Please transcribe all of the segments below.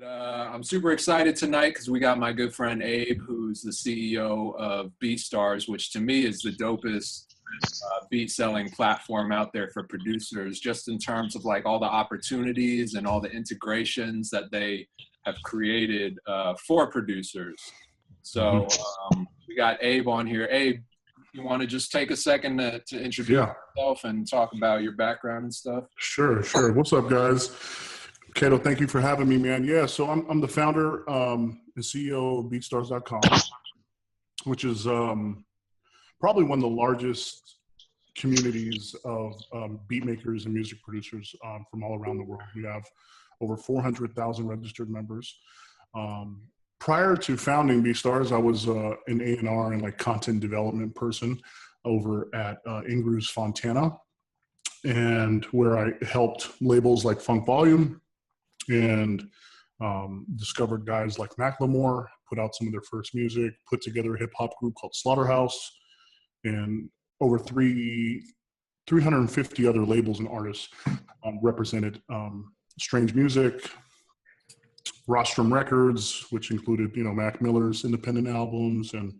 But I'm super excited tonight because we got my good friend Abe, who's the CEO of BeatStars, which to me is the dopest beat selling platform out there for producers, just in terms of like all the opportunities and all the integrations that they have created for producers. So we got Abe on here. Abe, you want to just take a second to introduce yourself and talk about your background and stuff? Sure. What's up, guys? Kato, thank you for having me, man. Yeah, so I'm the founder and CEO of BeatStars.com, which is probably one of the largest communities of beat makers and music producers from all around the world. We have over 400,000 registered members. Prior to founding BeatStars, I was an A&R and like content development person over at Ingru's Fontana, and where I helped labels like Funk Volume and discovered guys like Macklemore, put out some of their first music, put together a hip hop group called Slaughterhouse, and over 350 other labels and artists represented Strange Music, Rostrum Records, which included, Mac Miller's independent albums and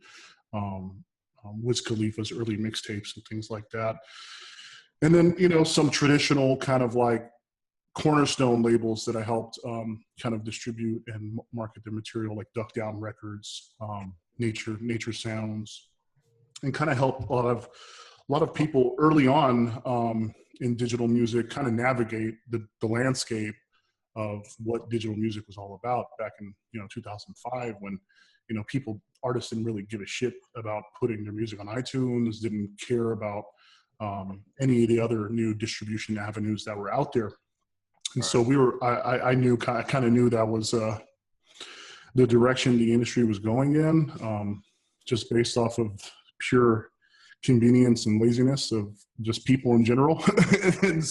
Wiz Khalifa's early mixtapes and things like that. And then, some traditional kind of like cornerstone labels that I helped kind of distribute and market their material, like Duck Down Records, Nature Sounds, and kind of help a lot of people early on in digital music kind of navigate the landscape of what digital music was all about back in 2005, when artists didn't really give a shit about putting their music on iTunes, didn't care about any of the other new distribution avenues that were out there. And so I kind of knew that was the direction the industry was going in, just based off of pure convenience and laziness of just people in general. And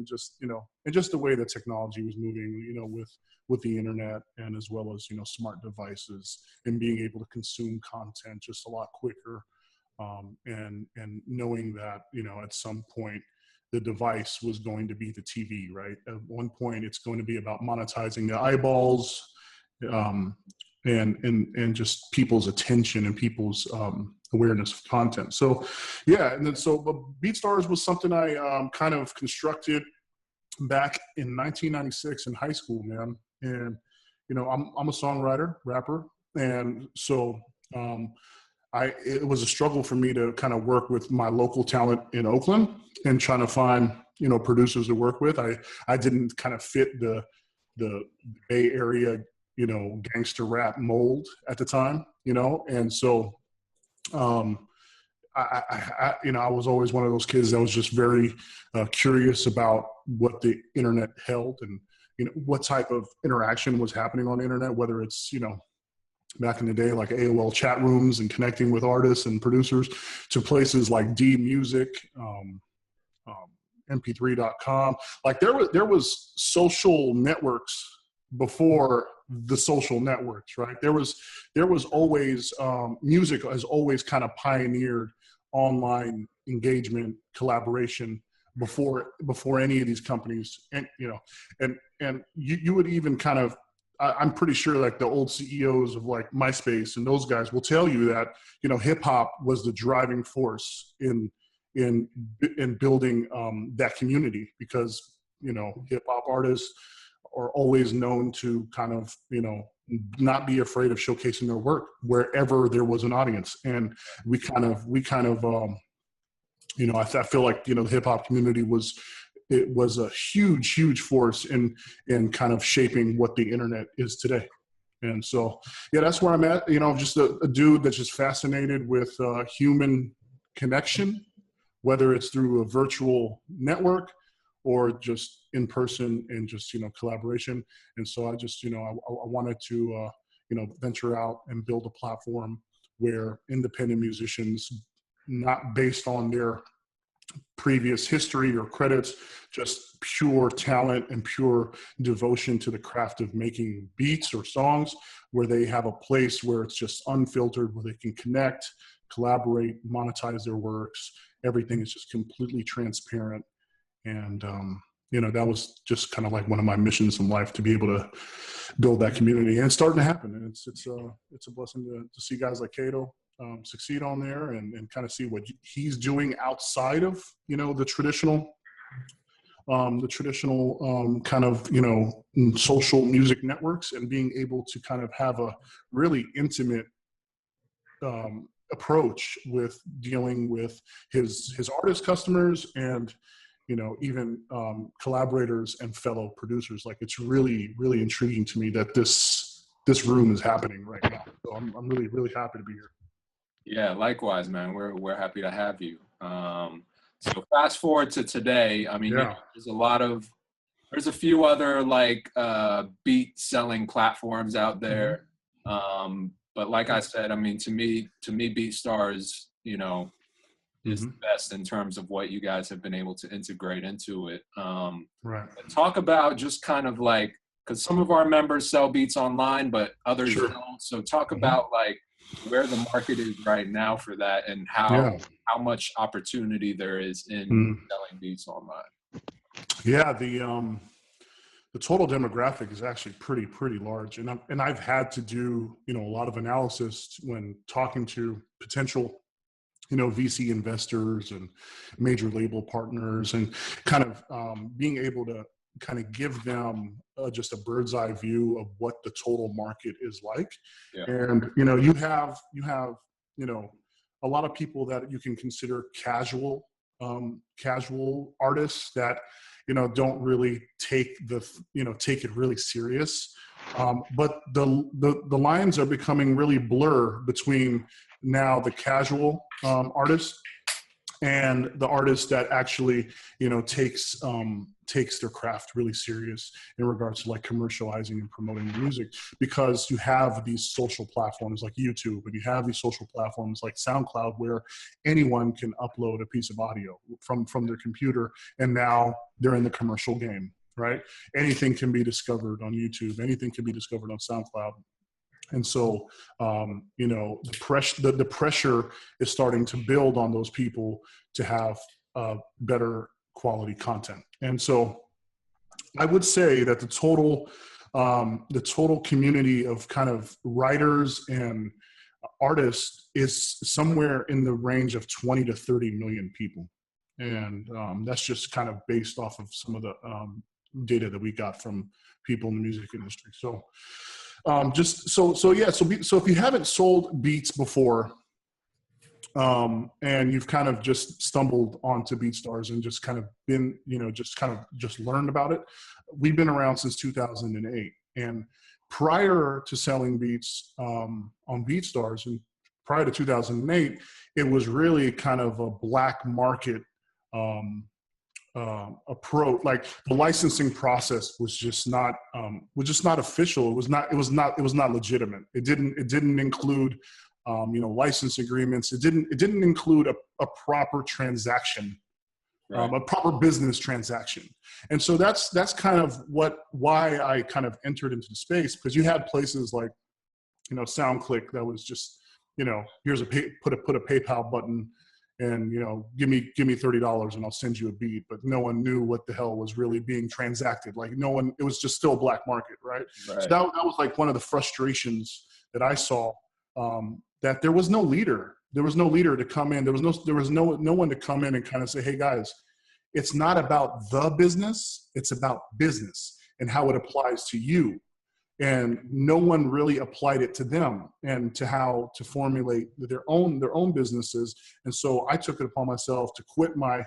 just the way that technology was moving, with the internet, and as well as, smart devices and being able to consume content just a lot quicker. And knowing that, at some point, the device was going to be the TV, right? At one point, it's going to be about monetizing the eyeballs, and just people's attention and people's awareness of content. So, yeah, and then BeatStars was something I kind of constructed back in 1996 in high school, man. And I'm a songwriter, rapper, and so it was a struggle for me to kind of work with my local talent in Oakland and trying to find, producers to work with. I didn't kind of fit the Bay Area, gangster rap mold at the time, and so, I was always one of those kids that was just very curious about what the internet held and, what type of interaction was happening on the internet, whether it's, back in the day, like AOL chat rooms and connecting with artists and producers, to places like D Music, MP3.com. Like there was social networks before the social networks, right? There was always music has always kind of pioneered online engagement, collaboration before any of these companies, and you would even kind of, I'm pretty sure like the old CEOs of like MySpace and those guys will tell you that, hip hop was the driving force in building that community, because, hip hop artists are always known to kind of, not be afraid of showcasing their work wherever there was an audience. And we kind of, I feel like, the hip hop community was a huge force in kind of shaping what the internet is today. And so, yeah, that's where I'm at, just a dude that's just fascinated with human connection, whether it's through a virtual network or just in person and just, collaboration. And so I just, I wanted to, venture out and build a platform where independent musicians, not based on their previous history or credits, just pure talent and pure devotion to the craft of making beats or songs, where they have a place where it's just unfiltered, where they can connect, collaborate, monetize their works. Everything is just completely transparent. And that was just kind of like one of my missions in life, to be able to build that community, and it's starting to happen. And it's a blessing to see guys like Kato succeed on there, and kind of see what he's doing outside of, the traditional kind of, social music networks, and being able to kind of have a really intimate approach with dealing with his artist customers, and even collaborators and fellow producers. Like, it's really, really intriguing to me that this room is happening right now. So I'm really, really happy to be here. Yeah, likewise, man. We're happy to have you. So fast forward to today. I mean, Yeah. there's a few other like beat selling platforms out there. But like I said, I mean, to me, BeatStars, is the best in terms of what you guys have been able to integrate into it. Right. Talk about just kind of like, because some of our members sell beats online, but others don't. So talk about like where the market is right now for that, and how much opportunity there is in selling beats online. Yeah, the total demographic is actually pretty large, and I've had to do a lot of analysis when talking to potential VC investors and major label partners, and kind of being able to kind of give them just a bird's eye view of what the total market is like. And you have a lot of people that you can consider casual artists that don't really take it really serious, but the lines are becoming really blur between now the casual artist and the artist that actually takes their craft really serious in regards to like commercializing and promoting the music, because you have these social platforms like YouTube, and you have these social platforms like SoundCloud, where anyone can upload a piece of audio from their computer, and now they're in the commercial game, right? Anything can be discovered on YouTube, anything can be discovered on SoundCloud. And so, the pressure is starting to build on those people to have better quality content. And so I would say that the total community of kind of writers and artists is somewhere in the range of 20 to 30 million people. And that's just kind of based off of some of the data that we got from people in the music industry. So so if you haven't sold beats before, and you've kind of just stumbled onto BeatStars and just kind of been, just learned about it, we've been around since 2008. And prior to selling beats on BeatStars, and prior to 2008, it was really kind of a black market approach. Like, the licensing process was just not official. It was not legitimate. It didn't include license agreements. It didn't include a proper transaction, a proper business transaction. And so that's kind of why I kind of entered into the space, because you had places like SoundClick that was just here's put a PayPal button, and give me $30 and I'll send you a beat. But no one knew what the hell was really being transacted. Like, it was just still a black market, right? So that was like one of the frustrations that I saw, that there was no leader. There was no leader to come in. There was no one to come in and kind of say, hey guys, it's not about the business, it's about business and how it applies to you. And no one really applied it to them and to how to formulate their own businesses. And so I took it upon myself to quit my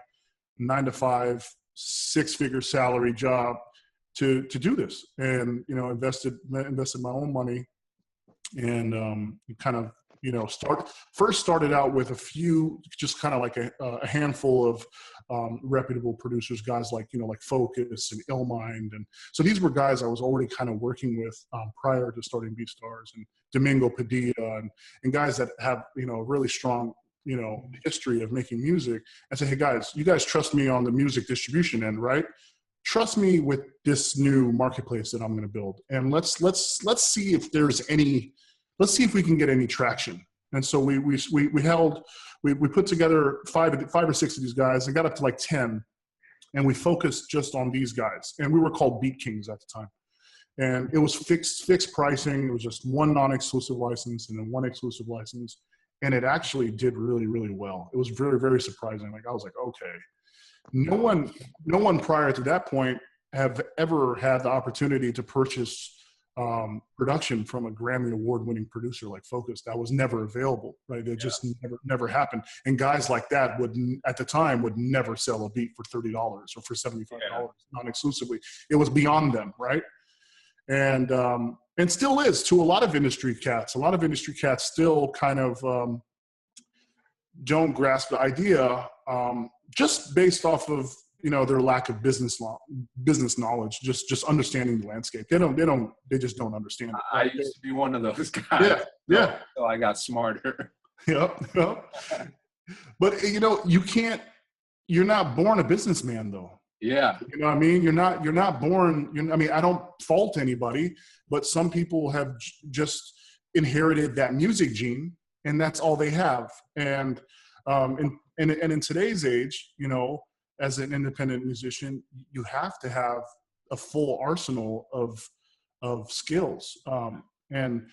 9-to-5 6-figure salary job to do this, and invested my own money, and kind of started out with a few, just kind of like a handful of reputable producers, guys like like Focus and Illmind. And so these were guys I was already kind of working with prior to starting BeatStars, and Domingo Padilla, and guys that have a really strong history of making music. I say, hey guys, you guys trust me on the music distribution end, right? Trust me with this new marketplace that I'm going to build, and let's see if there's any. Let's see if we can get any traction. And so we put together five or six of these guys, and got up to like 10. and we focused just on these guys. And we were called Beat Kings at the time. And it was fixed pricing. It was just one non-exclusive license and then one exclusive license. And it actually did really, really well. It was very, very surprising. Like I was like, okay. No one prior to that point have ever had the opportunity to purchase production from a Grammy Award-winning producer like Focus. That was never available, right? It just never happened. And guys like that at the time would never sell a beat for $30 or for $75 non-exclusively. It was beyond them, right? And still is to a lot of industry cats. A lot of industry cats still kind of don't grasp the idea just based off of their lack of business knowledge, just understanding the landscape. They just don't understand it. I used to be one of those guys. Yeah. So I got smarter. Yep. But you're not born a businessman though. Yeah. You know what I mean? You're not born, I don't fault anybody, but some people have just inherited that music gene and that's all they have. And in today's age, as an independent musician, you have to have a full arsenal of skills. And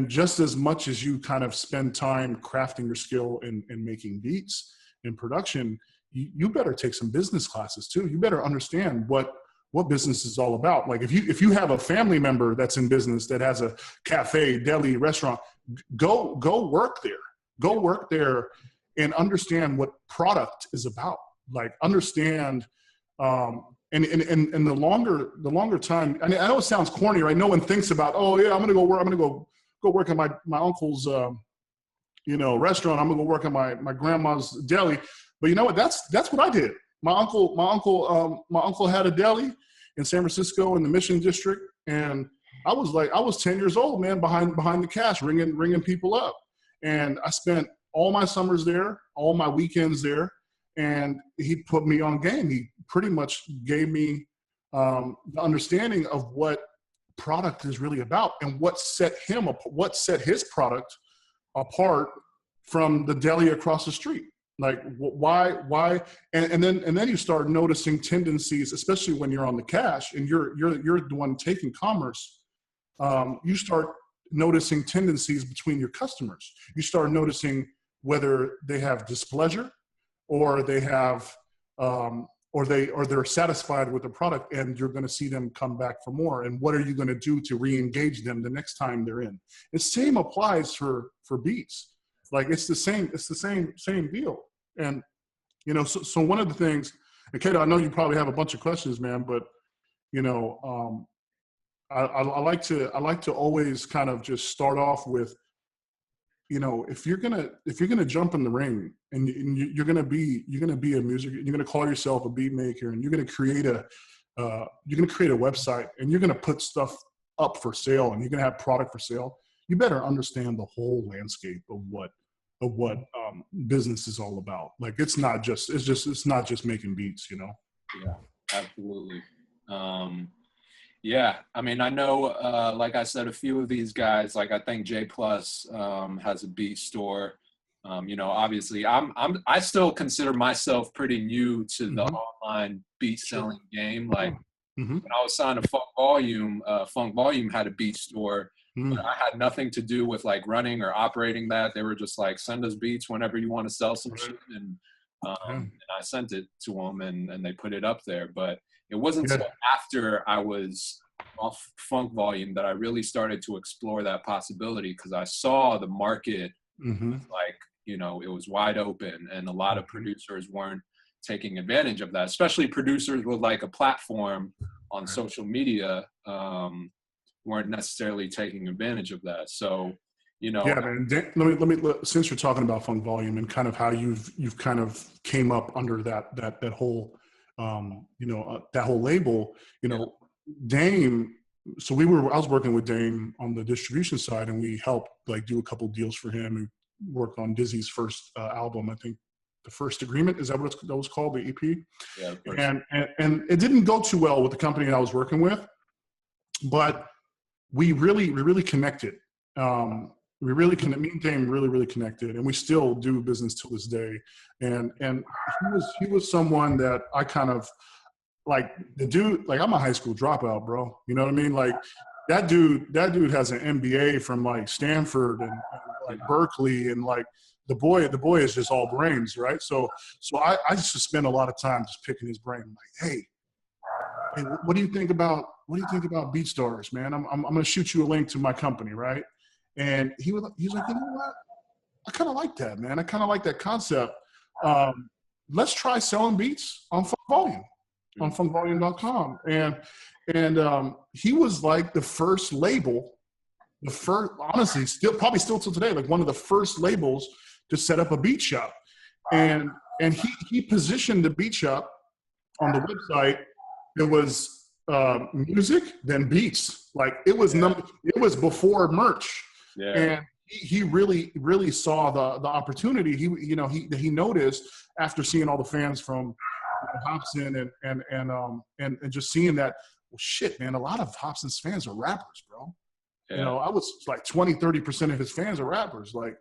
just as much as you kind of spend time crafting your skill in making beats in production, you better take some business classes too. You better understand what business is all about. Like if you have a family member that's in business that has a cafe, deli, restaurant, go work there. Go work there and understand what product is about. Like understand, and the longer time. I know it sounds corny, right? No one thinks about, oh yeah, I'm gonna go work at my uncle's, restaurant. I'm gonna go work at my grandma's deli. But you know what? That's what I did. My uncle had a deli in San Francisco in the Mission District, and I was 10 years old, man, behind the cash, ringing people up, and I spent all my summers there, all my weekends there, and he put me on game. He pretty much gave me the understanding of what product is really about and what set his product apart from the deli across the street. Like why, and then you start noticing tendencies, especially when you're on the cash and you're the one taking commerce. You start noticing tendencies between your customers. You start noticing whether they have displeasure, or they have, or they're satisfied with the product, and you're going to see them come back for more. And what are you going to do to re-engage them the next time they're in? The same applies for beats. Like it's the same deal. And so one of the things, and Kato, I know you probably have a bunch of questions, man, but I like to always kind of just start off with, if you're gonna jump in the ring and you're gonna be a music, you're gonna call yourself a beat maker, and you're gonna create a website, and you're gonna put stuff up for sale, and you're gonna have product for sale. You better understand the whole landscape of what business is all about. Like it's not just making beats, Yeah, absolutely. Yeah, I mean, I know, like I said, a few of these guys, like I think J Plus has a beat store. Obviously, I still consider myself pretty new to the online beat selling game. Like when I was signed to Funk Volume had a beat store, but I had nothing to do with like running or operating that. They were just like, send us beats whenever you want to sell some shit, and I sent it to them, and they put it up there. But it wasn't until after I was off Funk Volume that I really started to explore that possibility, because I saw the market, like, it was wide open, and a lot of producers weren't taking advantage of that, especially producers with like a platform on social media weren't necessarily taking advantage of that. So, Yeah, man. Let me since you're talking about Funk Volume and kind of how you've kind of came up under that whole that whole label, Dame. So I was working with Dame on the distribution side, and we helped like do a couple deals for him. We worked on Dizzy's first album, I think. The First Agreement, is that what that was called, the EP? Yeah. And it didn't go too well with the company that I was working with, but we really connected. Me and Dame really connected, and we still do business to this day. And he was someone that I kind of like the dude, like I'm a high school dropout, bro. You know what I mean? Like that dude has an MBA from like Stanford and like Berkeley, and like the boy is just all brains, right? So I just spend a lot of time just picking his brain. Like, hey, what do you think about BeatStars, man? I'm gonna shoot you a link to my company, right? And he's like, you know what? I kind of like that, man. I kind of like that concept. Let's try selling beats on Funk Volume, on funkvolume.com. And he was like the first label, honestly, probably still till today, like one of the first labels to set up a beat shop. And he positioned the beat shop on the website. It was music, then beats. Like it was it was before merch. Yeah. And he really saw the opportunity. He noticed after seeing all the fans from Hobson and just seeing that, well, shit, man, a lot of Hobson's fans are rappers, bro. Yeah. You know, I was like 20-30% of his fans are rappers. Like,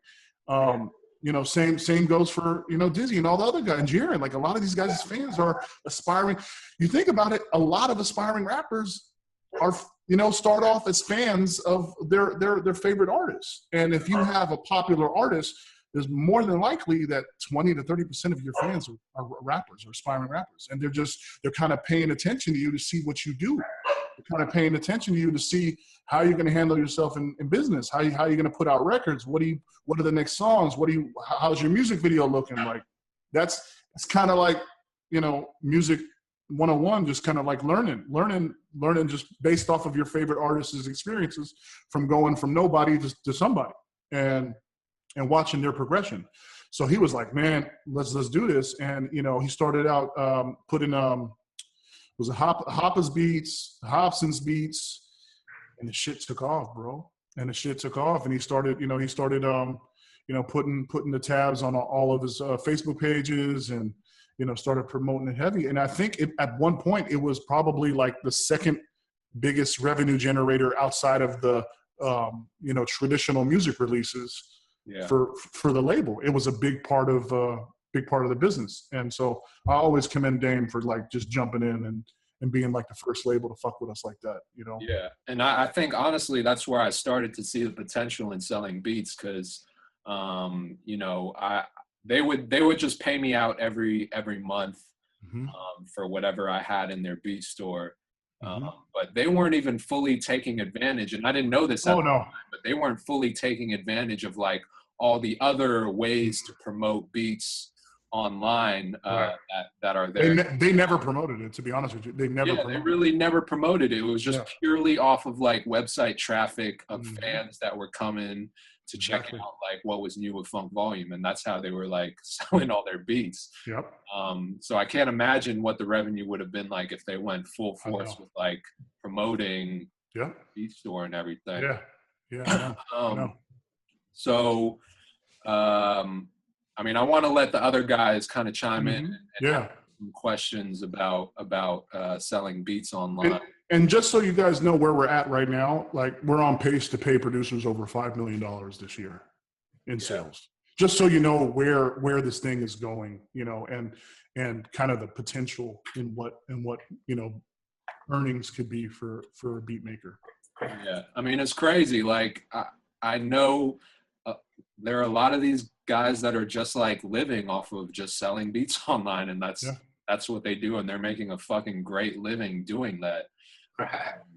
you know, same goes for, you know, Dizzy and all the other guys, and Jiren. Like a lot of these guys' fans are aspiring. You think about it, a lot of aspiring rappers are, you know, start off as fans of their favorite artists. And if you have a popular artist, there's more than likely that 20-30% of your fans are rappers or aspiring rappers. And they're kind of paying attention to you to see what you do. They're kind of paying attention to you to see how you're going to handle yourself in business. How you're going to put out records. What are the next songs? How's your music video looking like? It's kind of like, you know, music 101, just kind of like learning just based off of your favorite artists' experiences from going from nobody to somebody and watching their progression. So he was like, man, let's do this. And, you know, he started out putting was it Hoppa's beats, Hobson's beats, and the shit took off, bro. And the shit took off, and he started putting the tabs on all of his Facebook pages, and you know, started promoting it heavy. And I think at one point it was probably like the second biggest revenue generator outside of the you know, traditional music releases for the label. It was a big part of the business. And so I always commend Dame for like just jumping in and being like the first label to fuck with us like that, you know? Yeah. And I think honestly, that's where I started to see the potential in selling beats. Cause you know, they would just pay me out every month for whatever I had in their beat store. But they weren't even fully taking advantage, and I didn't know this at the time, but they weren't fully taking advantage of like all the other ways to promote beats online that are there. They never promoted it, to be honest with you. They really never promoted it. It was just purely off of like website traffic of fans that were coming to check out like what was new with Funk Volume, and that's how they were like selling all their beats. So I can't imagine what the revenue would have been like if they went full force with like promoting Beat Store and everything. I know. So I mean, I want to let the other guys kind of chime in and have some questions about selling beats online. And just so you guys know where we're at right now, like we're on pace to pay producers over $5 million this year in sales. Just so you know where this thing is going, you know, and kind of the potential in what you know earnings could be for a beat maker. Yeah, I mean it's crazy. Like I know there are a lot of these guys that are just like living off of just selling beats online, and that's what they do, and they're making a fucking great living doing that.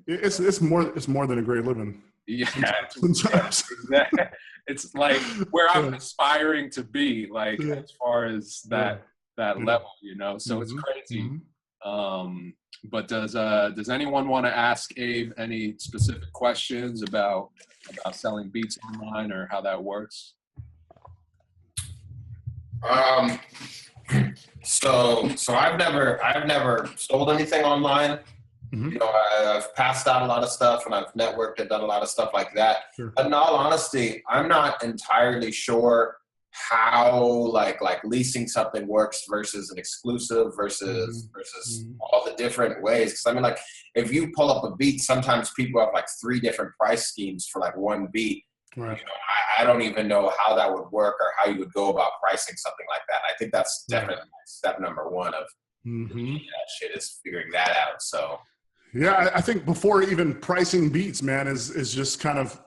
It's more than a great living. Yeah, exactly. It's like where I'm aspiring to be, like as far as that level, you know. So it's crazy. But does anyone want to ask Abe any specific questions about selling beats online or how that works? So I've never sold anything online. You know, I've passed out a lot of stuff and I've networked and done a lot of stuff like that. But in all honesty, I'm not entirely sure how like leasing something works versus an exclusive versus all the different ways. Because I mean, like if you pull up a beat, sometimes people have like 3 different price schemes for like one beat. Right. You know, I don't even know how that would work or how you would go about pricing something like that. I think that's definitely step number 1 of shit is figuring that out. So yeah, I think before even pricing beats, man, is just kind of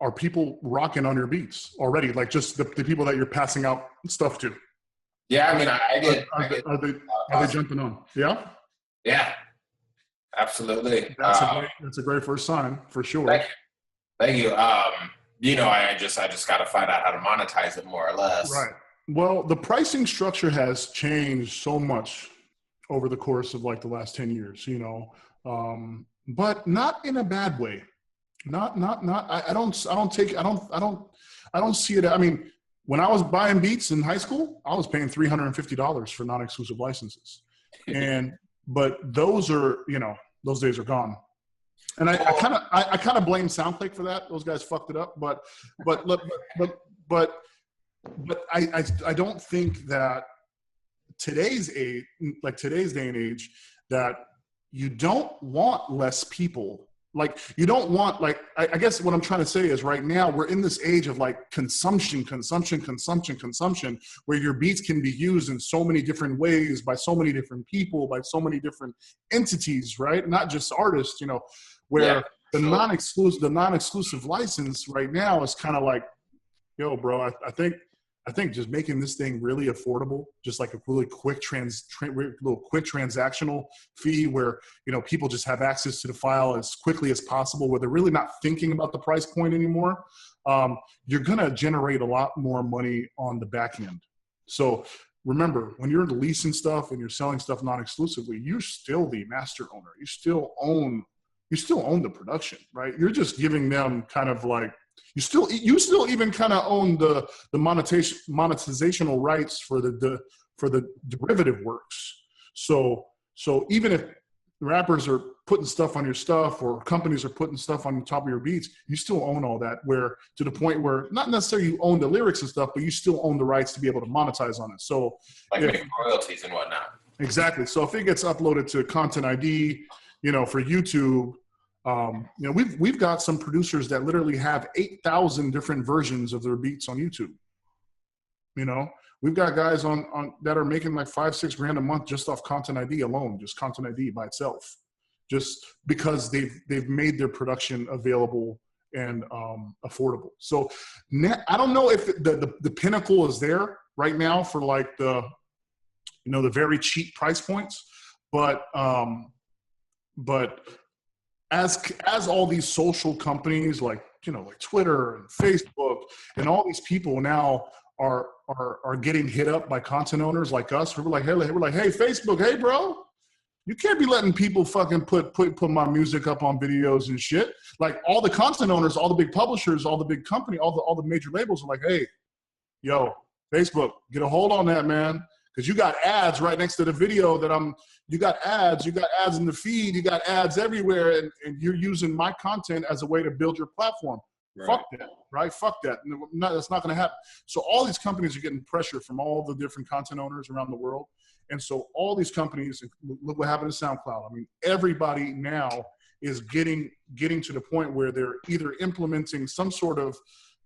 are people rocking on your beats already? Like just the people that you're passing out stuff to. Yeah, I mean, Are they jumping on? Yeah. Yeah, absolutely. That's a great first sign for sure. Thank you. You know, I just got to find out how to monetize it more or less. Right. Well, the pricing structure has changed so much over the course of like the last 10 years, you know, but not in a bad way. I don't see it. I mean, when I was buying beats in high school, I was paying $350 for non-exclusive licenses. But those are, you know, those days are gone. And I kind of blame SoundClick for that. Those guys fucked it up. But I don't think that today's day and age, that you don't want less people. Like you don't want, like, I guess what I'm trying to say is right now we're in this age of like consumption, where your beats can be used in so many different ways by so many different people, by so many different entities, right? Not just artists, you know, where the non-exclusive license right now is kind of like, yo, bro, I think just making this thing really affordable, just like a really quick quick transactional fee where, you know, people just have access to the file as quickly as possible, where they're really not thinking about the price point anymore. You're going to generate a lot more money on the back end. So remember, when you're leasing stuff and you're selling stuff non-exclusively, you're still the master owner. You still own the production, right? You're just giving them kind of like, you still even kind of own the monetizational rights for the derivative works. So even if rappers are putting stuff on your stuff or companies are putting stuff on the top of your beats, you still own all that, where to the point where not necessarily you own the lyrics and stuff, but you still own the rights to be able to monetize on it. So like making royalties and whatnot. Exactly. So if it gets uploaded to Content ID, you know, for YouTube, you know, we've got some producers that literally have 8,000 different versions of their beats on YouTube. You know, we've got guys on that are making like $5-6 grand a month just off Content ID alone, just Content ID by itself, just because they've made their production available and affordable. So I don't know if the pinnacle is there right now for like the very cheap price points, but as all these social companies like, you know, like Twitter and Facebook and all these people now are getting hit up by content owners like us. We're like, hey, Facebook, hey, bro, you can't be letting people fucking put my music up on videos and shit. Like all the content owners, all the big publishers, all the big company, all the major labels are like, hey, yo, Facebook, get a hold on that, man. Because you got ads right next to the video you got ads in the feed, you got ads everywhere, and you're using my content as a way to build your platform. Right. Fuck that, right? Fuck that. That's not going to happen. So all these companies are getting pressure from all the different content owners around the world. And so all these companies, look what happened to SoundCloud. I mean, everybody now is getting to the point where they're either implementing some sort of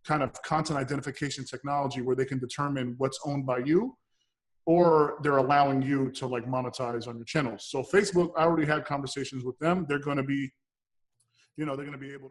kind of content identification technology where they can determine what's owned by you, or they're allowing you to like monetize on your channels. So Facebook, I already had conversations with them. They're going to be able to